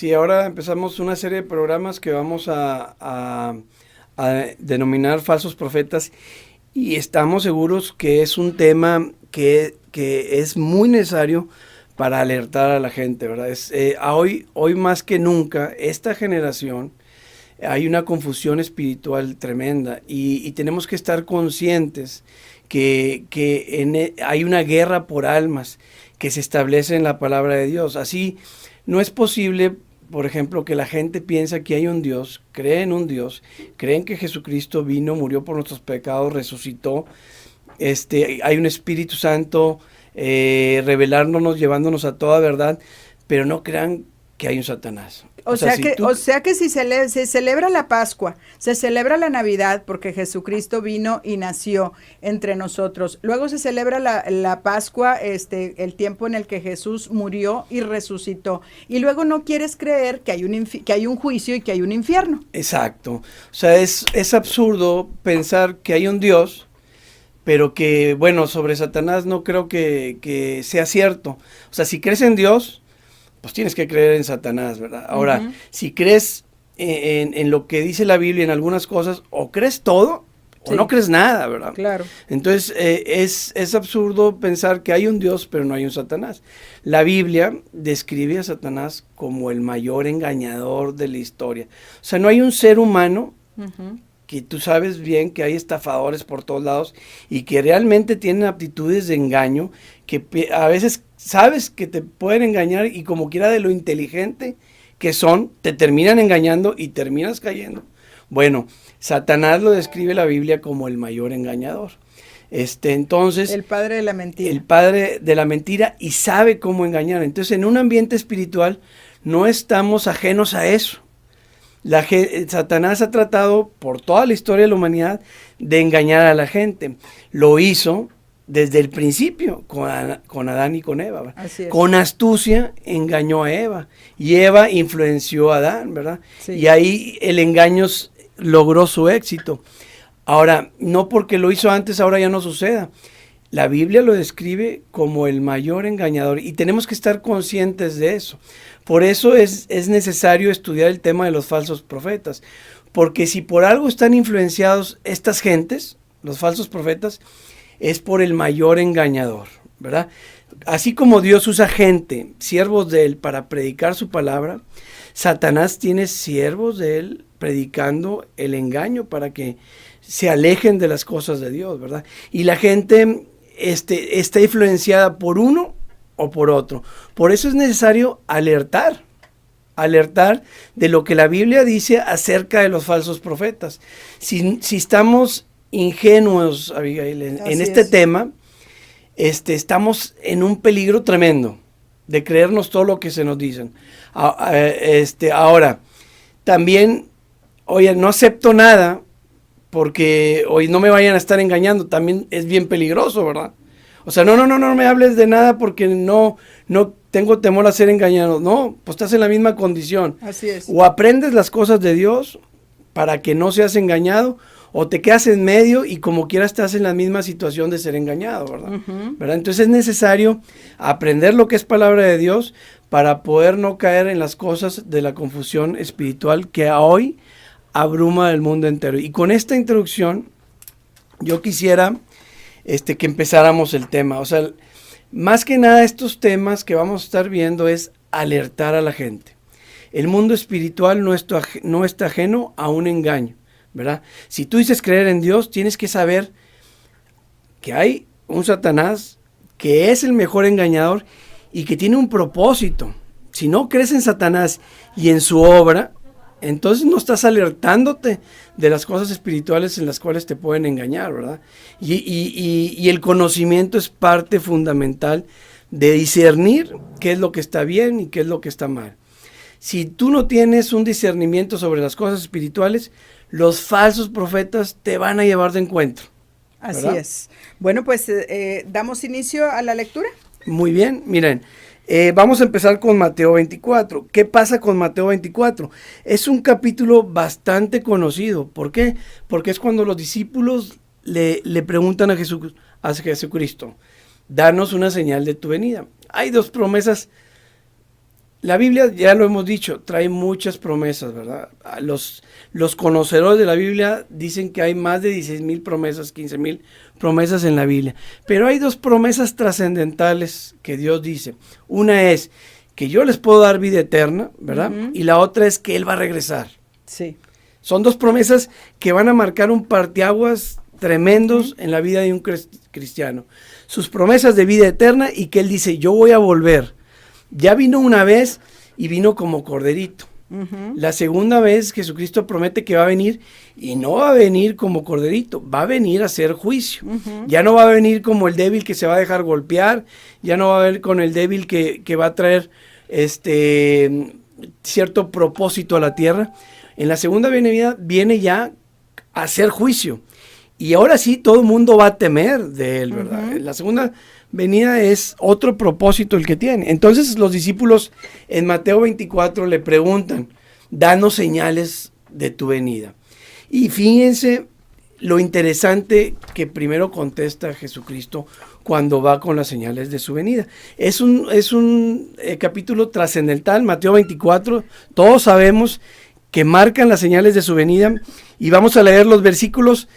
Sí, ahora empezamos una serie de programas que vamos a denominar falsos profetas y estamos seguros que es un tema que es muy necesario para alertar a la gente, ¿verdad? Hoy más que nunca, esta generación, hay una confusión espiritual tremenda y tenemos que estar conscientes que hay una guerra por almas que se establece en la palabra de Dios. Así, no es posible, por ejemplo, que la gente piensa que hay un Dios, cree en un Dios, creen que Jesucristo vino, murió por nuestros pecados, resucitó, hay un Espíritu Santo revelándonos, llevándonos a toda verdad, pero no crean que hay un Satanás. O sea que si se celebra la Pascua, se celebra la Navidad porque Jesucristo vino y nació entre nosotros. Luego se celebra la Pascua, el tiempo en el que Jesús murió y resucitó. Y luego no quieres creer que hay un juicio y que hay un infierno. Exacto. O sea, es absurdo pensar que hay un Dios, pero que, bueno, sobre Satanás no creo que sea cierto. O sea, si crees en Dios, pues tienes que creer en Satanás, ¿verdad? Ahora, si crees en lo que dice la Biblia, en algunas cosas, o crees todo, o no crees nada, ¿verdad? Claro. Entonces, es absurdo pensar que hay un Dios, pero no hay un Satanás. La Biblia describe a Satanás como el mayor engañador de la historia. O sea, no hay un ser humano que tú sabes bien que hay estafadores por todos lados y que realmente tienen aptitudes de engaño, que a veces sabes que te pueden engañar y como quiera de lo inteligente que son, te terminan engañando y terminas cayendo. Bueno, Satanás lo describe la Biblia como el mayor engañador. Entonces, el padre de la mentira. El padre de la mentira y sabe cómo engañar. Entonces, en un ambiente espiritual no estamos ajenos a eso. Satanás ha tratado por toda la historia de la humanidad de engañar a la gente. Lo hizo desde el principio con Adán y con Eva. Con astucia engañó a Eva y Eva influenció a Adán, ¿verdad? Sí. Y ahí el engaño logró su éxito. Ahora, no porque lo hizo antes, ahora ya no suceda. La Biblia lo describe como el mayor engañador y tenemos que estar conscientes de eso. Por eso es necesario estudiar el tema de los falsos profetas, porque si por algo están influenciados estas gentes, los falsos profetas, es por el mayor engañador, ¿verdad? Así como Dios usa gente, siervos de Él, para predicar su palabra, Satanás tiene siervos de Él predicando el engaño para que se alejen de las cosas de Dios, ¿verdad? Y la gente está influenciada por uno o por otro. Por eso es necesario alertar de lo que la Biblia dice acerca de los falsos profetas. Si estamos ingenuos, Abigail, en este tema, estamos en un peligro tremendo de creernos todo lo que se nos dicen. Ahora, también, oye, no acepto nada porque hoy no me vayan a estar engañando, también es bien peligroso, ¿verdad? O sea, no me hables de nada porque no tengo temor a ser engañado. No, pues estás en la misma condición. Así es. O aprendes las cosas de Dios para que no seas engañado, o te quedas en medio y como quiera estás en la misma situación de ser engañado, ¿verdad? ¿Verdad? Entonces es necesario aprender lo que es palabra de Dios para poder no caer en las cosas de la confusión espiritual que hoy abruma el mundo entero. Y con esta introducción yo quisiera que empezáramos el tema. O sea, más que nada estos temas que vamos a estar viendo es alertar a la gente. El mundo espiritual no está ajeno a un engaño, ¿verdad? Si tú dices creer en Dios, tienes que saber que hay un Satanás que es el mejor engañador y que tiene un propósito. Si no crees en Satanás y en su obra, entonces no estás alertándote de las cosas espirituales en las cuales te pueden engañar, ¿verdad? Y el conocimiento es parte fundamental de discernir qué es lo que está bien y qué es lo que está mal. Si tú no tienes un discernimiento sobre las cosas espirituales, los falsos profetas te van a llevar de encuentro, ¿verdad? Así es. Bueno, pues damos inicio a la lectura. Muy bien, miren. Vamos a empezar con Mateo 24. ¿Qué pasa con Mateo 24? Es un capítulo bastante conocido. ¿Por qué? Porque es cuando los discípulos le preguntan a Jesucristo, danos una señal de tu venida. Hay dos promesas La Biblia, ya lo hemos dicho, trae muchas promesas, ¿verdad? Los conocedores de la Biblia dicen que hay más de 16,000 promesas, 15,000 promesas en la Biblia. Pero hay dos promesas trascendentales que Dios dice. Una es que yo les puedo dar vida eterna, ¿verdad? Y la otra es que Él va a regresar. Sí. Son dos promesas que van a marcar un parteaguas tremendos en la vida de un cristiano. Sus promesas de vida eterna y que Él dice, yo voy a volver. Ya vino una vez y vino como corderito. La segunda vez Jesucristo promete que va a venir y no va a venir como corderito, va a venir a hacer juicio. Ya no va a venir como el débil que se va a dejar golpear, ya no va a venir con el débil que va a traer cierto propósito a la tierra. En la segunda venida viene ya a hacer juicio. Y ahora sí todo el mundo va a temer de Él, ¿verdad? La segunda venida es otro propósito el que tiene. Entonces los discípulos en Mateo 24 le preguntan, danos señales de tu venida. Y fíjense lo interesante que primero contesta Jesucristo cuando va con las señales de su venida. Es un capítulo trascendental, Mateo 24, todos sabemos que marcan las señales de su venida y vamos a leer los versículos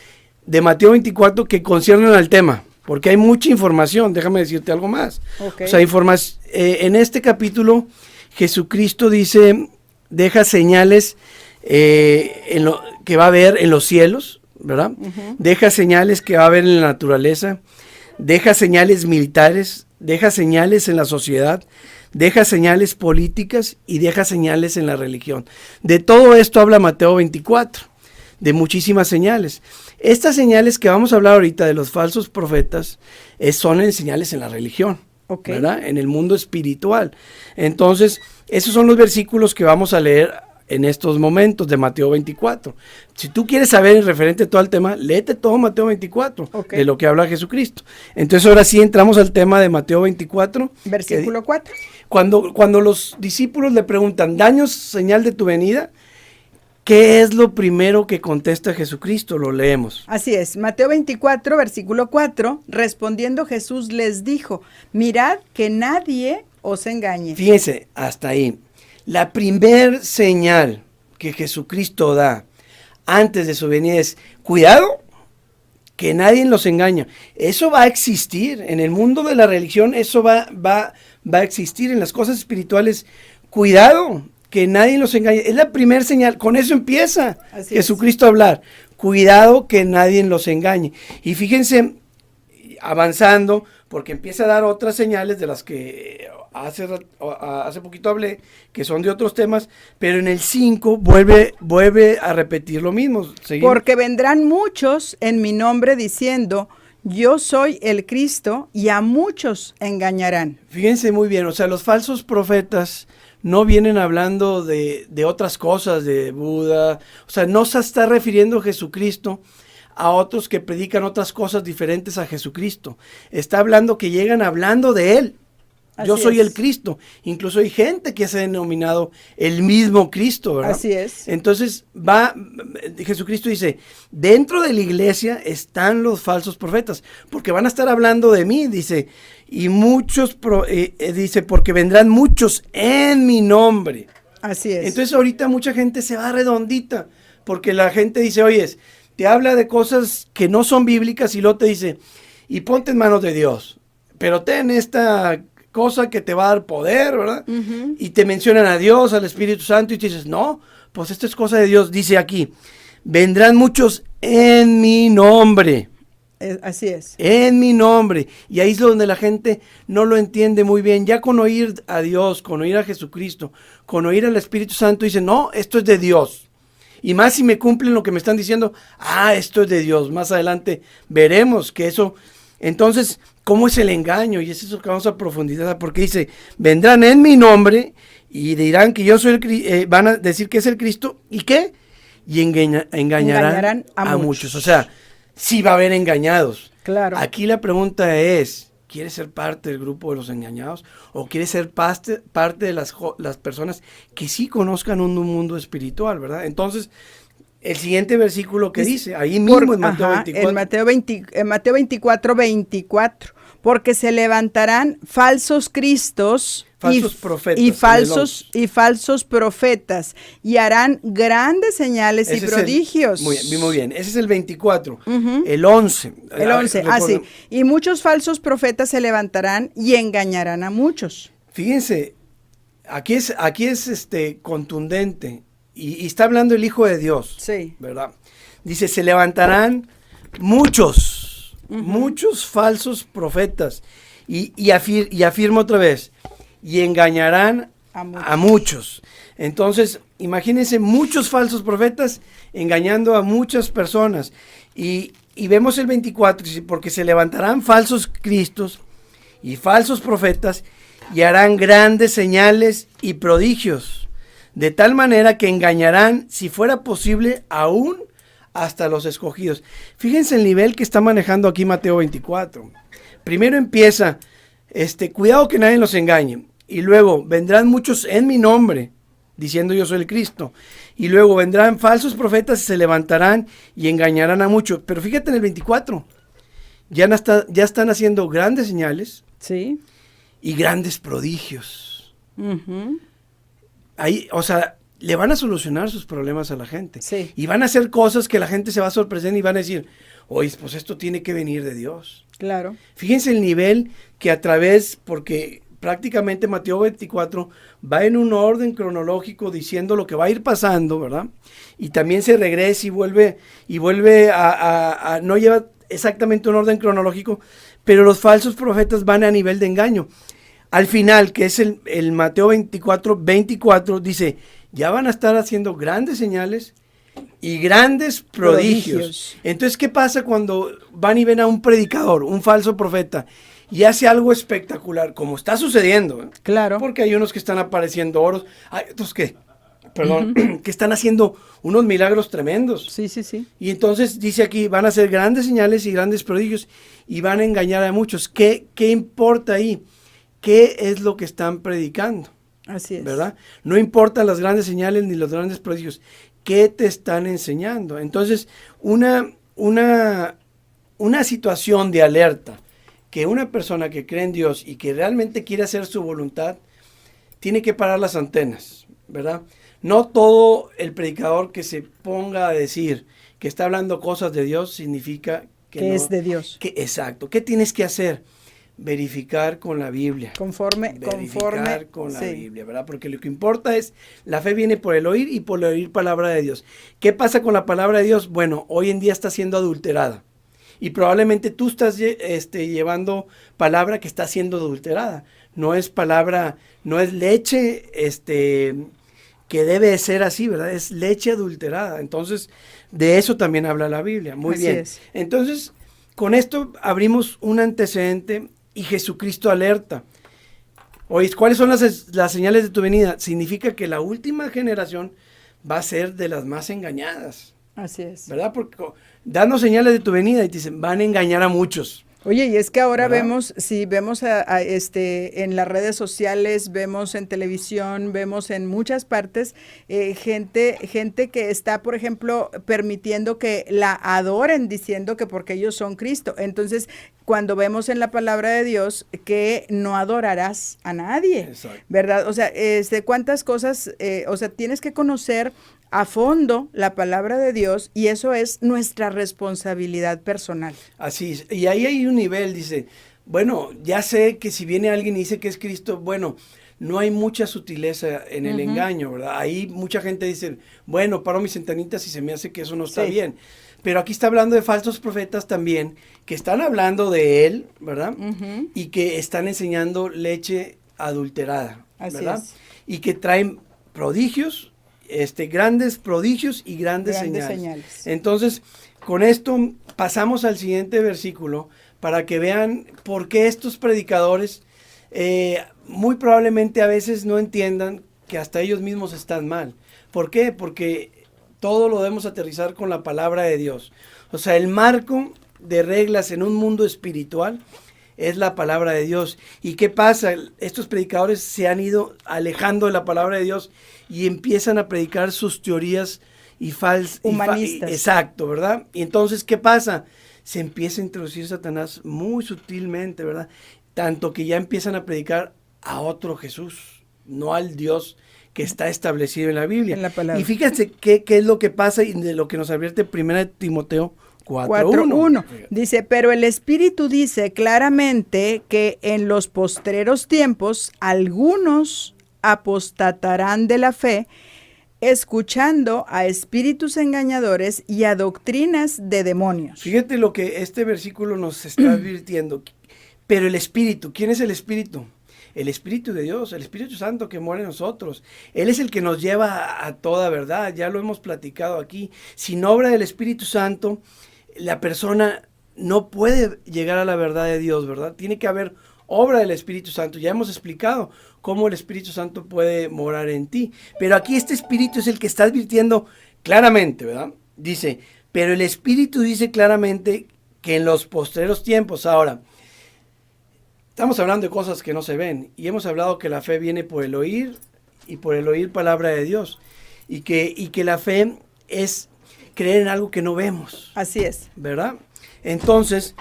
de Mateo 24 que conciernen al tema. Porque hay mucha información, déjame decirte algo más. Okay. O sea, en este capítulo Jesucristo dice, deja señales que va a haber en los cielos, ¿verdad? Deja señales que va a haber en la naturaleza, deja señales militares, deja señales en la sociedad, deja señales políticas y deja señales en la religión. De todo esto habla Mateo 24. De muchísimas señales. Estas señales que vamos a hablar ahorita de los falsos profetas son señales en la religión, ¿verdad? En el mundo espiritual. Entonces, esos son los versículos que vamos a leer en estos momentos de Mateo 24. Si tú quieres saber en referente a todo el tema, léete todo Mateo 24, de lo que habla Jesucristo. Entonces, ahora sí entramos al tema de Mateo 24. Versículo 4. Cuando los discípulos le preguntan, danos señal de tu venida, ¿qué es lo primero que contesta Jesucristo? Lo leemos. Así es, Mateo 24, versículo 4, respondiendo Jesús les dijo, mirad que nadie os engañe. Fíjense, hasta ahí. La primer señal que Jesucristo da antes de su venida es, cuidado, que nadie los engaña. Eso va a existir, en el mundo de la religión eso va a existir, en las cosas espirituales, cuidado, que nadie los engañe. Es la primera señal, con eso empieza Jesucristo a hablar. Cuidado que nadie los engañe. Y fíjense, avanzando, porque empieza a dar otras señales de las que hace poquito hablé, que son de otros temas, pero en el 5 vuelve a repetir lo mismo. ¿Seguimos? Porque vendrán muchos en mi nombre diciendo, yo soy el Cristo, y a muchos engañarán. Fíjense muy bien, o sea, los falsos profetas no vienen hablando de otras cosas, de Buda, o sea, no se está refiriendo Jesucristo a otros que predican otras cosas diferentes a Jesucristo. Está hablando que llegan hablando de Él. Yo soy el Cristo. Incluso hay gente que se ha denominado el mismo Cristo, ¿verdad? Así es. Entonces Jesucristo dice, dentro de la iglesia están los falsos profetas, porque van a estar hablando de mí, dice, y muchos, dice, porque vendrán muchos en mi nombre. Así es. Entonces ahorita mucha gente se va redondita, porque la gente dice, oye, te habla de cosas que no son bíblicas y luego te dice, y ponte en manos de Dios, pero ten esta cosa que te va a dar poder, ¿verdad? Y te mencionan a Dios, al Espíritu Santo, y tú dices, no, pues esto es cosa de Dios. Dice aquí, vendrán muchos en mi nombre. Así es. En mi nombre. Y ahí es donde la gente no lo entiende muy bien. Ya con oír a Dios, con oír a Jesucristo, con oír al Espíritu Santo, dicen, no, esto es de Dios. Y más si me cumplen lo que me están diciendo, esto es de Dios. Más adelante veremos que eso. Entonces, ¿cómo es el engaño? Y es eso que vamos a profundizar, porque dice, vendrán en mi nombre y dirán que yo soy van a decir que es el Cristo, ¿y qué? Y engañarán a muchos. O sea, sí va a haber engañados. Claro. Aquí la pregunta es, ¿quieres ser parte del grupo de los engañados? ¿O quieres ser parte de las personas que sí conozcan un mundo espiritual, verdad? Entonces, el siguiente versículo que dice, ahí Por- mismo en Mateo ajá, 24. En Mateo 24, 24, porque se levantarán falsos cristos Falsos profetas, y en el falsos profetas, y harán grandes señales Ese y es prodigios. muy bien, ese es el 24. Ujú. El 11. El 11, sí. Y muchos falsos profetas se levantarán y engañarán a muchos. Fíjense, aquí es contundente, y está hablando el Hijo de Dios, Sí. ¿verdad? Dice, se levantarán muchos falsos profetas, y afirma otra vez, y engañarán a muchos. Entonces, imagínense muchos falsos profetas engañando a muchas personas. Y vemos el 24, dice, porque se levantarán falsos cristos y falsos profetas y harán grandes señales y prodigios, de tal manera que engañarán, si fuera posible, aún hasta los escogidos. Fíjense el nivel que está manejando aquí Mateo 24. Primero empieza, cuidado que nadie los engañe. Y luego vendrán muchos en mi nombre, diciendo yo soy el Cristo. Y luego vendrán falsos profetas y se levantarán y engañarán a muchos. Pero fíjate en el 24, ya están haciendo grandes señales, Sí. y grandes prodigios. Ujú. Ahí, o sea, le van a solucionar sus problemas a la gente. Sí. Y van a hacer cosas que la gente se va a sorprender y van a decir, oye, pues esto tiene que venir de Dios. Claro. Fíjense el nivel que porque prácticamente Mateo 24 va en un orden cronológico diciendo lo que va a ir pasando, ¿verdad? Y también se regresa y vuelve a no lleva exactamente un orden cronológico, pero los falsos profetas van a nivel de engaño. Al final, que es el Mateo 24, dice, ya van a estar haciendo grandes señales y grandes prodigios. Entonces, ¿qué pasa cuando van y ven a un predicador, un falso profeta, y hace algo espectacular, como está sucediendo? Claro. Porque hay unos que están apareciendo oros, hay otros que están haciendo unos milagros tremendos. Sí, sí, sí. Y entonces dice aquí, van a hacer grandes señales y grandes prodigios y van a engañar a muchos. ¿Qué importa ahí? ¿Qué es lo que están predicando? Así es. ¿Verdad? No importan las grandes señales ni los grandes prodigios. ¿Qué te están enseñando? Entonces, una situación de alerta que una persona que cree en Dios y que realmente quiere hacer su voluntad, tiene que parar las antenas, ¿verdad? No todo el predicador que se ponga a decir que está hablando cosas de Dios significa que no, es de Dios. Exacto. ¿Qué tienes que hacer? Verificar con la Biblia. Conforme Con la sí. Biblia, ¿verdad? Porque lo que importa es, la fe viene por el oír y por el oír palabra de Dios. ¿Qué pasa con la palabra de Dios? Bueno, hoy en día está siendo adulterada. Y probablemente tú estás llevando palabra que está siendo adulterada. No es palabra, no es leche que debe de ser así, ¿verdad? Es leche adulterada. Entonces, de eso también habla la Biblia. Muy Así bien. es. Entonces, con esto abrimos un antecedente y Jesucristo alerta. Oye, ¿cuáles son las señales de tu venida? Significa que la última generación va a ser de las más engañadas. Así es. ¿Verdad? Porque dando señales de tu venida y te dicen, van a engañar a muchos. Oye, y es que ahora ¿verdad? vemos en las redes sociales, vemos en televisión, vemos en muchas partes gente que está, por ejemplo, permitiendo que la adoren diciendo que porque ellos son Cristo. Entonces, cuando vemos en la palabra de Dios que no adorarás a nadie, Exacto. ¿verdad? O sea, cuántas cosas, tienes que conocer a fondo la palabra de Dios y eso es nuestra responsabilidad personal. Así es. Y ahí hay un nivel, dice, bueno, ya sé que si viene alguien y dice que es Cristo, bueno, no hay mucha sutileza en el engaño, ¿verdad? Ahí mucha gente dice, bueno, paro mis ventanitas y se me hace que eso no está bien. Pero aquí está hablando de falsos profetas también, que están hablando de él, ¿verdad? Y que están enseñando leche adulterada, ¿verdad? Así es. Y que traen prodigios, grandes prodigios y grandes señales. Entonces, con esto pasamos al siguiente versículo para que vean por qué estos predicadores muy probablemente a veces no entiendan que hasta ellos mismos están mal. ¿Por qué? Porque todo lo debemos aterrizar con la palabra de Dios. O sea, el marco de reglas en un mundo espiritual es la palabra de Dios. ¿Y qué pasa? Estos predicadores se han ido alejando de la palabra de Dios y empiezan a predicar sus teorías Humanistas. Exacto, ¿verdad? Y entonces, ¿qué pasa? Se empieza a introducir Satanás muy sutilmente, ¿verdad? Tanto que ya empiezan a predicar a otro Jesús, no al Dios que está establecido en la Biblia. En la palabra. Y fíjense qué es lo que pasa y de lo que nos advierte 1 Timoteo 4:1. Dice, pero el Espíritu dice claramente que en los postreros tiempos algunos apostatarán de la fe, escuchando a espíritus engañadores y a doctrinas de demonios. Fíjate lo que este versículo nos está advirtiendo. Pero el Espíritu, ¿quién es el Espíritu? El Espíritu de Dios, el Espíritu Santo que mora en nosotros. Él es el que nos lleva a toda verdad, ya lo hemos platicado aquí. Sin obra del Espíritu Santo, la persona no puede llegar a la verdad de Dios, ¿verdad? Tiene que haber obra del Espíritu Santo. Ya hemos explicado cómo el Espíritu Santo puede morar en ti. Pero aquí este Espíritu es el que está advirtiendo claramente, ¿verdad? Dice, pero el Espíritu dice claramente que en los postreros tiempos, ahora, estamos hablando de cosas que no se ven y hemos hablado que la fe viene por el oír y por el oír palabra de Dios y que la fe es creer en algo que no vemos. Así es. ¿Verdad? Entonces,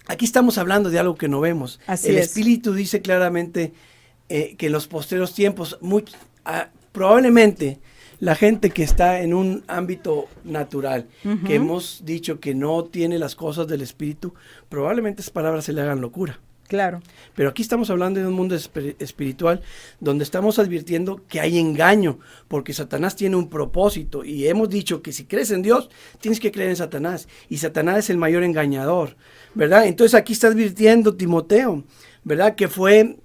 aquí estamos hablando de algo que no vemos. Así el es. Espíritu dice claramente que en los postreros tiempos, probablemente la gente que está en un ámbito natural, que hemos dicho que no tiene las cosas del Espíritu, probablemente esas palabras se le hagan locura. Claro. Pero aquí estamos hablando de un mundo espiritual donde estamos advirtiendo que hay engaño, porque Satanás tiene un propósito y hemos dicho que si crees en Dios, tienes que creer en Satanás y Satanás es el mayor engañador, ¿verdad? Entonces aquí está advirtiendo Timoteo, ¿verdad? Que fue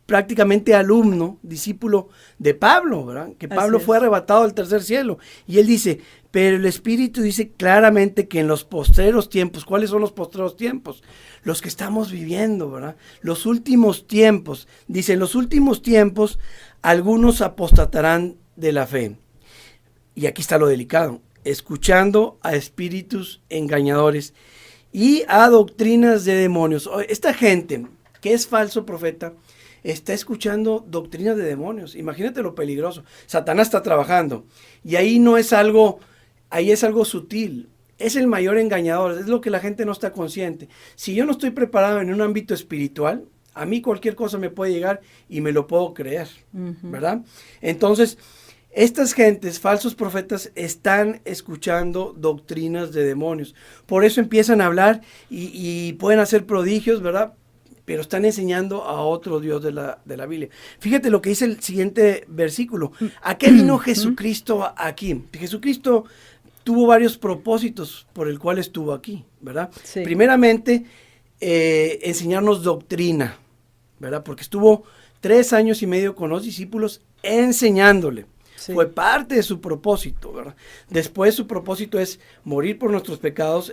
prácticamente alumno, discípulo de Pablo, ¿verdad? Que Pablo fue arrebatado al tercer cielo y él dice, pero el Espíritu dice claramente que en los postreros tiempos, ¿cuáles son los postreros tiempos? Los que estamos viviendo, ¿verdad? Los últimos tiempos, dice, en los últimos tiempos algunos apostatarán de la fe. Y aquí está lo delicado, escuchando a espíritus engañadores y a doctrinas de demonios. Esta gente que es falso profeta, está escuchando doctrinas de demonios. Imagínate lo peligroso. Satanás está trabajando. Y ahí no es algo, ahí es algo sutil. Es el mayor engañador. Es lo que la gente no está consciente. Si yo no estoy preparado en un ámbito espiritual, a mí cualquier cosa me puede llegar y me lo puedo creer. ¿Verdad? Entonces, estas gentes, falsos profetas, están escuchando doctrinas de demonios. Por eso empiezan a hablar y pueden hacer prodigios, ¿verdad? Pero están enseñando a otro Dios de la Biblia. Fíjate lo que dice el siguiente versículo. ¿A qué vino Jesucristo aquí? Jesucristo tuvo varios propósitos por el cual estuvo aquí, ¿verdad? Sí. Primeramente, enseñarnos doctrina, ¿verdad? Porque estuvo 3 años y medio con los discípulos enseñándole. Sí. Fue parte de su propósito, ¿verdad? Después su propósito es morir por nuestros pecados,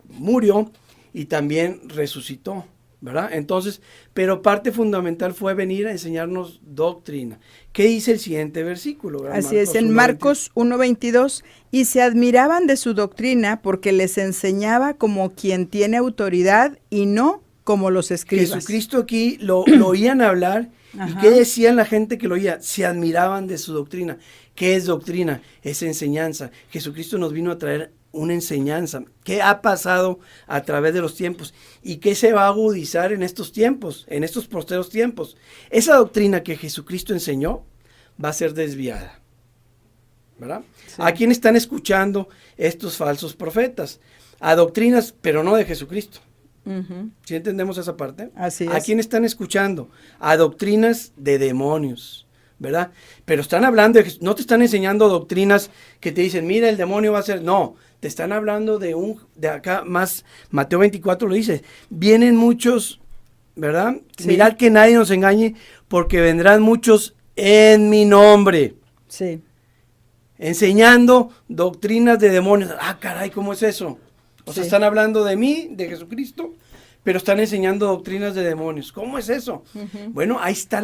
murió y también resucitó, ¿verdad? Entonces, pero parte fundamental fue venir a enseñarnos doctrina. ¿Qué dice el siguiente versículo? ¿Verdad? Así es, en Marcos 1:22, y se admiraban de su doctrina porque les enseñaba como quien tiene autoridad y no como los escribas. Jesucristo aquí lo oían hablar. ¿Y qué decían la gente que lo oía? Se admiraban de su doctrina. ¿Qué es doctrina? Es enseñanza. Jesucristo nos vino a traer una enseñanza. ¿Qué ha pasado a través de los tiempos? ¿Y qué se va a agudizar en estos tiempos, en estos postreros tiempos? Esa doctrina que Jesucristo enseñó va a ser desviada, ¿verdad? Sí. ¿A quién están escuchando estos falsos profetas? A doctrinas, pero no de Jesucristo. ¿Sí entendemos esa parte? Así es. ¿A quién están escuchando? A doctrinas de demonios, ¿verdad? Pero están hablando, no te están enseñando doctrinas que te dicen, mira, el demonio va a ser, no, te están hablando de acá más, Mateo 24 lo dice, vienen muchos, ¿verdad? Sí. Mirad que nadie nos engañe, porque vendrán muchos en mi nombre. Sí. Enseñando doctrinas de demonios. Ah, caray, ¿cómo es eso? O sea, Sí. están hablando de mí, de Jesucristo, pero están enseñando doctrinas de demonios. ¿Cómo es eso? Bueno, ahí está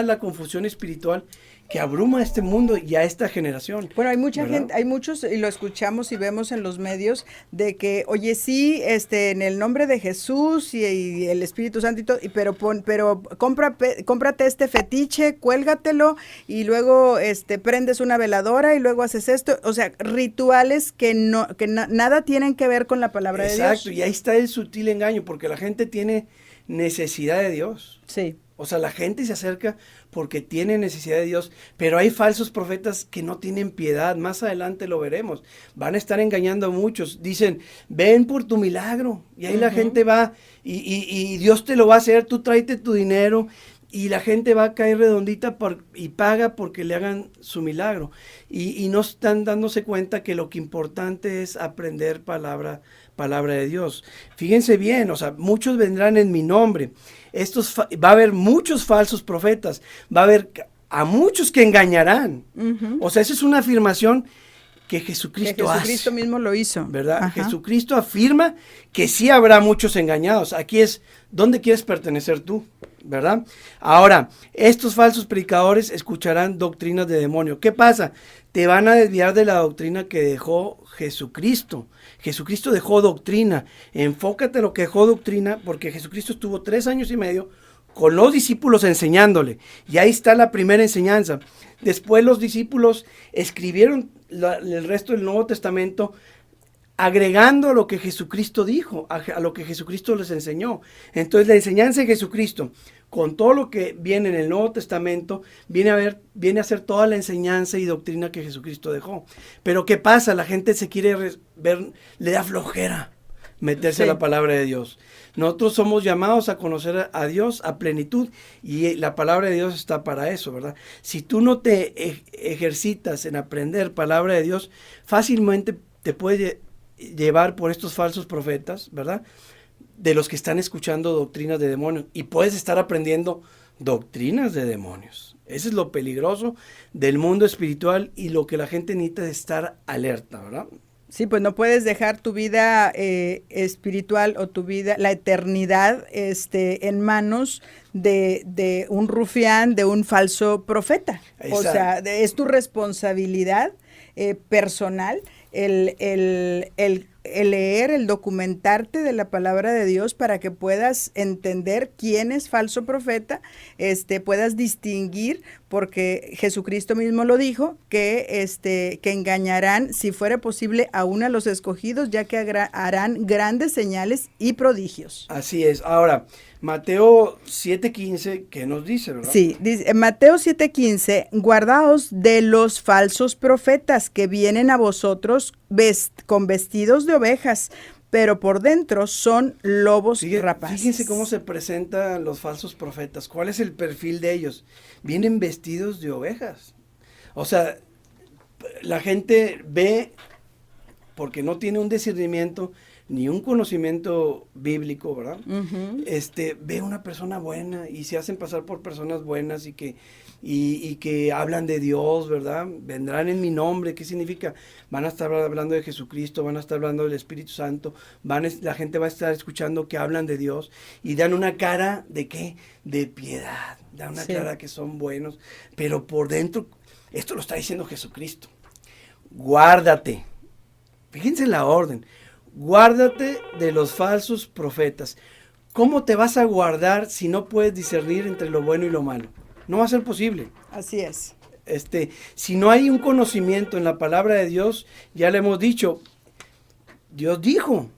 la confusión espiritual que abruma a este mundo y a esta generación. Bueno, hay mucha ¿verdad? gente, hay muchos, y lo escuchamos y vemos en los medios, de que, oye, sí, en el nombre de Jesús y el Espíritu Santo y todo, pero cómprate este fetiche, cuélgatelo, y luego prendes una veladora y luego haces esto. O sea, rituales que nada tienen que ver con la palabra de Dios. Exacto, y ahí está el sutil engaño, porque la gente tiene necesidad de Dios. Sí. O sea, la gente se acerca porque tiene necesidad de Dios, pero hay falsos profetas que no tienen piedad. Más adelante lo veremos. Van a estar engañando a muchos. Dicen, ven por tu milagro. Y ahí la gente va y Dios te lo va a hacer. Tú tráete tu dinero y la gente va a caer redondita y paga porque le hagan su milagro. Y no están dándose cuenta que lo que importante es aprender palabra de Dios. Fíjense bien, o sea, muchos vendrán en mi nombre. Va a haber muchos falsos profetas, va a haber a muchos que engañarán. O sea, esa es una afirmación que Jesucristo hace. Jesucristo mismo lo hizo. ¿Verdad? Ajá. Jesucristo afirma que sí habrá muchos engañados. Aquí es, ¿dónde quieres pertenecer tú? ¿Verdad? Ahora, estos falsos predicadores escucharán doctrinas de demonio. ¿Qué pasa? Te van a desviar de la doctrina que dejó Jesucristo. Jesucristo dejó doctrina. Enfócate en lo que dejó doctrina, porque Jesucristo estuvo 3 años y medio con los discípulos enseñándole. Y ahí está la primera enseñanza. Después los discípulos escribieron el resto del Nuevo Testamento agregando lo que Jesucristo dijo, a lo que Jesucristo les enseñó. Entonces la enseñanza de Jesucristo, con todo lo que viene en el Nuevo Testamento, viene a ser toda la enseñanza y doctrina que Jesucristo dejó. Pero ¿qué pasa? La gente se quiere ver, le da flojera meterse a la palabra de Dios. Nosotros somos llamados a conocer a Dios a plenitud y la palabra de Dios está para eso, ¿verdad? Si tú no te ejercitas en aprender palabra de Dios, fácilmente te puedes llevar por estos falsos profetas, ¿verdad? De los que están escuchando doctrinas de demonios y puedes estar aprendiendo doctrinas de demonios. Ese es lo peligroso del mundo espiritual y lo que la gente necesita es estar alerta, ¿verdad? Sí, pues no puedes dejar tu vida espiritual o tu vida, la eternidad, en manos de un rufián, de un falso profeta. Exacto. O sea, es tu responsabilidad personal el leer, el documentarte de la palabra de Dios para que puedas entender quién es falso profeta, puedas distinguir, porque Jesucristo mismo lo dijo, que engañarán, si fuera posible, aún a los escogidos, ya que harán grandes señales y prodigios. Así es. Ahora, Mateo 7:15, ¿qué nos dice, verdad? Sí, dice Mateo 7:15, guardaos de los falsos profetas que vienen a vosotros con vestidos de ovejas, pero por dentro son lobos rapaces. Fíjense cómo se presentan los falsos profetas. ¿Cuál es el perfil de ellos? Vienen vestidos de ovejas. O sea, la gente ve, porque no tiene un discernimiento ni un conocimiento bíblico, ¿verdad? Ve una persona buena y se hacen pasar por personas buenas y que hablan de Dios, ¿verdad? Vendrán en mi nombre. ¿Qué significa? Van a estar hablando de Jesucristo, van a estar hablando del Espíritu Santo, la gente va a estar escuchando que hablan de Dios y dan una cara ¿de qué? De piedad, dan una cara que son buenos, pero por dentro, esto lo está diciendo Jesucristo. Guárdate. Fíjense la orden. Guárdate de los falsos profetas. ¿Cómo te vas a guardar si no puedes discernir entre lo bueno y lo malo? No va a ser posible. Así es. Si no hay un conocimiento en la palabra de Dios, ya le hemos dicho, Dios dijo,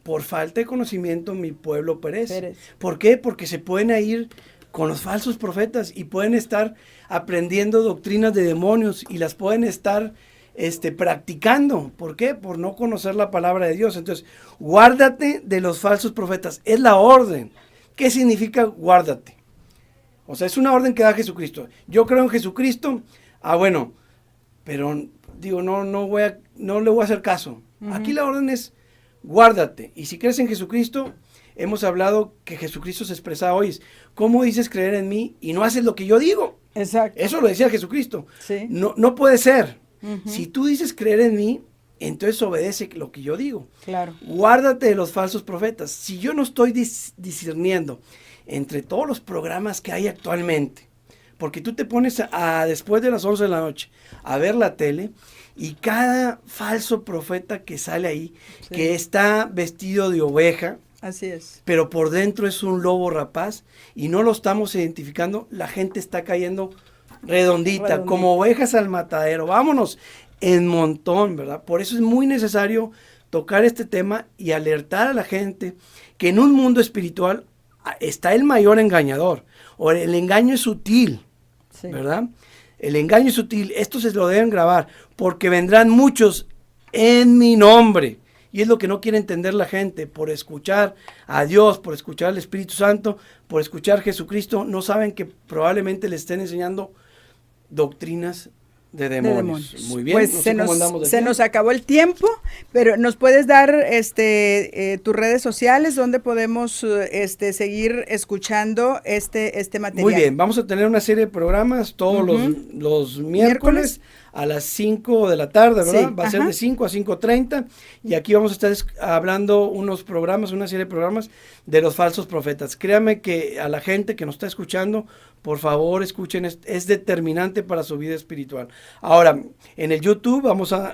por falta de conocimiento mi pueblo perece. ¿Por qué? Porque se pueden ir con los falsos profetas y pueden estar aprendiendo doctrinas de demonios y las pueden estar practicando. ¿Por qué? Por no conocer la palabra de Dios. Entonces, guárdate de los falsos profetas. Es la orden. ¿Qué significa guárdate? O sea, es una orden que da Jesucristo. Yo creo en Jesucristo. Bueno, pero digo, no le voy a hacer caso. Aquí la orden es guárdate. Y si crees en Jesucristo, hemos hablado que Jesucristo se expresaba hoy. ¿Cómo dices creer en mí y no haces lo que yo digo? Exacto. Eso lo decía Jesucristo. Sí. No puede ser. Si tú dices creer en mí, entonces obedece lo que yo digo. Claro. Guárdate de los falsos profetas. Si yo no estoy discerniendo entre todos los programas que hay actualmente, porque tú te pones después de las 11 de la noche a ver la tele y cada falso profeta que sale ahí, Sí. que está vestido de oveja, Así es. pero por dentro es un lobo rapaz y no lo estamos identificando, la gente está cayendo redondita, como ovejas al matadero. Vámonos en montón, ¿verdad? Por eso es muy necesario tocar este tema y alertar a la gente que en un mundo espiritual está el mayor engañador, o el engaño es sutil, Sí. ¿verdad? El engaño es sutil, esto se lo deben grabar, porque vendrán muchos en mi nombre. Y es lo que no quiere entender la gente, por escuchar a Dios, por escuchar al Espíritu Santo, por escuchar a Jesucristo, no saben que probablemente le estén enseñando doctrinas de demonios. Muy bien, Pues no sé cómo andamos de se tiempo. nos acabó el tiempo, pero nos puedes dar tus redes sociales donde podemos seguir escuchando este material. Muy bien, vamos a tener una serie de programas todos los miércoles a las 5 de la tarde, ¿verdad? Sí, Va a ser de 5 a 5:30 y aquí vamos a estar hablando una serie de programas de los falsos profetas. Créame que a la gente que nos está escuchando, por favor escuchen, es determinante para su vida espiritual. Ahora, en el YouTube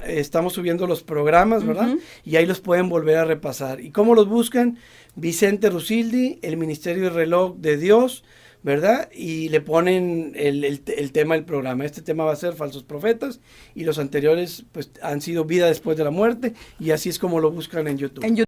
estamos subiendo los programas, ¿verdad? Y ahí los pueden volver a repasar. ¿Y cómo los buscan? Vicente Rusildi, el Ministerio del Reloj de Dios, ¿verdad? Y le ponen el tema del programa. Este tema va a ser falsos profetas y los anteriores pues han sido vida después de la muerte y así es como lo buscan en YouTube.